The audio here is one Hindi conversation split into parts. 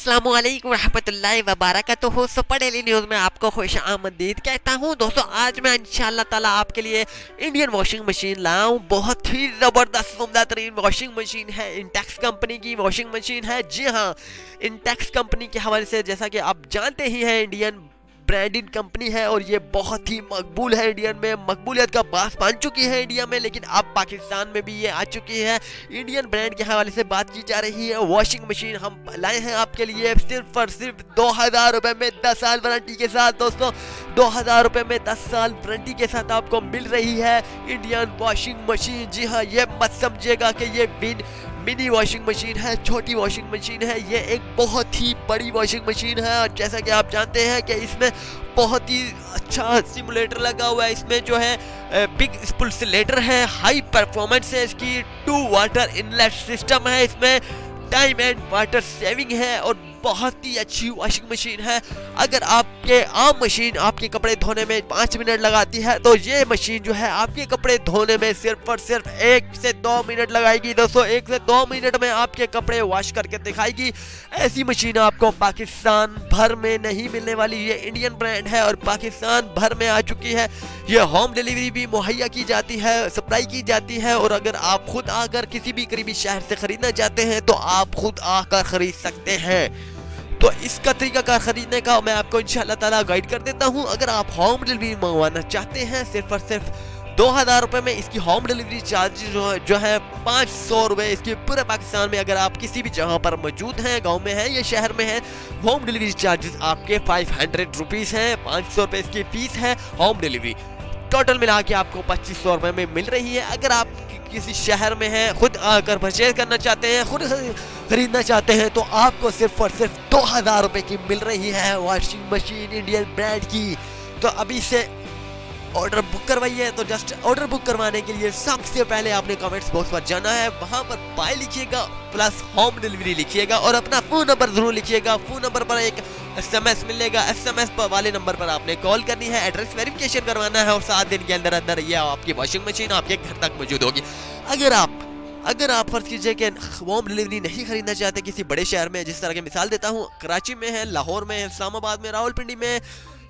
अस्सलामुअलैकुम रहमतुल्लाहि व बरकातुहू। सुपर डेली न्यूज़ में आपको खुश आमदीद कहता हूँ। दोस्तों, आज मैं इंशाअल्लाह ताला आपके लिए इंडियन वॉशिंग मशीन लाया हूँ। बहुत ही ज़बरदस्त उम्दा तरीन वॉशिंग मशीन है। इंटेक्स कंपनी की वॉशिंग मशीन है। जी हाँ, इंटेक्स कंपनी के हवाले से जैसा कि आप जानते ही हैं, इंडियन ब्रांडेड कंपनी है और ये बहुत ही मकबूल है। इंडियन में मकबूलियत का बास बन चुकी है इंडिया में, लेकिन अब पाकिस्तान में भी ये आ चुकी है। इंडियन ब्रांड के हवाले से बात की जा रही है। वॉशिंग मशीन हम लाए हैं आपके लिए सिर्फ और सिर्फ 2000 रुपये में 10 साल वारंटी के साथ। दोस्तों, 2000 रुपये में 10 साल वारंटी के साथ आपको मिल रही है इंडियन वॉशिंग मशीन। जी हाँ, ये मत समझिएगा कि ये मिनी वॉशिंग मशीन है, छोटी वॉशिंग मशीन है। ये एक बहुत ही बड़ी वॉशिंग मशीन है और जैसा कि आप जानते हैं कि इसमें बहुत ही अच्छा सिमुलेटर लगा हुआ है। इसमें जो है बिग स्पुलसिलेटर है, हाई परफॉर्मेंस है इसकी, 2 वाटर इनलेट सिस्टम है, इसमें टाइम एंड वाटर सेविंग है और बहुत ही अच्छी वॉशिंग मशीन है। अगर आपके आम मशीन आपके कपड़े धोने में 5 मिनट लगाती है, तो ये मशीन जो है आपके कपड़े धोने में सिर्फ और सिर्फ 1 से 2 मिनट लगाएगी। दोस्तों, 1 से 2 मिनट में आपके कपड़े वॉश करके दिखाएगी। ऐसी मशीन आपको पाकिस्तान भर में नहीं मिलने वाली। ये इंडियन ब्रांड है और पाकिस्तान भर में आ चुकी है। ये होम डिलीवरी भी मुहैया की जाती है, सप्लाई की जाती है। और अगर आप खुद आकर किसी भी करीबी शहर से खरीदना चाहते हैं तो आप खुद आकर खरीद सकते हैं। तो इसका तरीकाकार खरीदने का मैं आपको इंशाअल्लाह ताला गाइड कर देता हूं। अगर आप होम डिलीवरी मंगवाना चाहते हैं, सिर्फ और सिर्फ 2000 रुपये में इसकी होम डिलीवरी चार्ज जो है 500 रुपये इसकी पूरे पाकिस्तान में। अगर आप किसी भी जहां पर मौजूद हैं, गांव में हैं या शहर में हैं, होम डिलीवरी चार्जेस आपके 500 रुपीज़ हैं। 500 रुपये इसकी फीस है होम डिलीवरी। टोटल मिला के आपको 2500 रुपये में मिल रही है। अगर आप किसी शहर में हैं, खुद आकर परचेज करना चाहते हैं, खुद खरीदना चाहते हैं, तो आपको सिर्फ और सिर्फ 2000 रुपये की मिल रही है वॉशिंग मशीन इंडियन ब्रांड की। तो अभी से ऑर्डर बुक करवाइए। तो जस्ट ऑर्डर बुक करवाने के लिए सबसे पहले आपने कमेंट्स बॉक्स पर जाना है, वहां पर बाय लिखिएगा प्लस होम डिलीवरी लिखिएगा और अपना फ़ोन नंबर जरूर लिखिएगा। फ़ोन नंबर पर एक SMS मिलेगा, SMS पर वाले नंबर पर आपने कॉल करनी है, एड्रेस वेरिफिकेशन करवाना है और 7 दिन के अंदर अंदर ये आपकी वॉशिंग मशीन आपके घर तक मौजूद होगी। अगर आप फर्ज कीजिए कि होम डिलीवरी नहीं खरीदना चाहते किसी बड़े शहर में, जिस तरह की मिसाल देता हूँ, कराची में है, लाहौर में है, इस्लामाबाद में, रावलपिंडी में,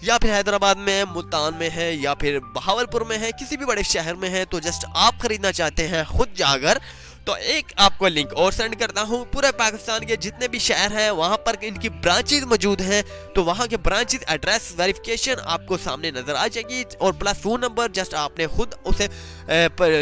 या फिर हैदराबाद में, मुल्तान में है, या फिर बहावलपुर में है, किसी भी बड़े शहर में है, तो जस्ट आप खरीदना चाहते हैं खुद जाकर, तो एक आपको लिंक और सेंड करता हूँ। पूरे पाकिस्तान के जितने भी शहर हैं वहाँ पर इनकी ब्रांचेज मौजूद हैं, तो वहाँ के ब्रांचेज एड्रेस वेरिफिकेशन आपको सामने नजर आ जाएगी और प्लस फ़ोन नंबर जस्ट आपने खुद उसे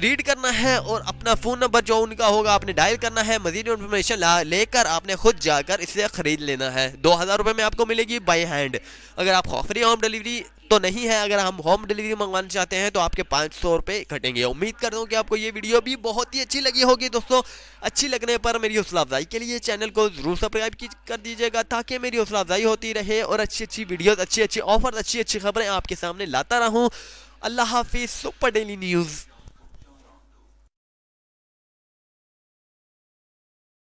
रीड करना है और अपना फ़ोन नंबर जो उनका होगा आपने डायल करना है। मज़ीद इन्फॉर्मेशन लेकर आपने खुद जाकर इसे ख़रीद लेना है। 2000 रुपये में आपको मिलेगी बाई हैंड। अगर आप फ्री होम डिलीवरी तो नहीं है, अगर हम होम डिलीवरी मंगवाना चाहते हैं तो आपके 500 रुपये घटेंगे। उम्मीद करता हूँ कि आपको ये वीडियो भी बहुत ही अच्छी लगी होगी। दोस्तों, अच्छी लगने पर मेरी हौसला अफजाई के लिए चैनल को जरूर सब्सक्राइब कर दीजिएगा, ताकि मेरी हौसला अफजाई होती रहे और अच्छी अच्छी वीडियोस, अच्छी अच्छी ऑफर, अच्छी अच्छी खबरें आपके सामने लाता रहूँ। अल्लाह हाफिज़। Super daily news.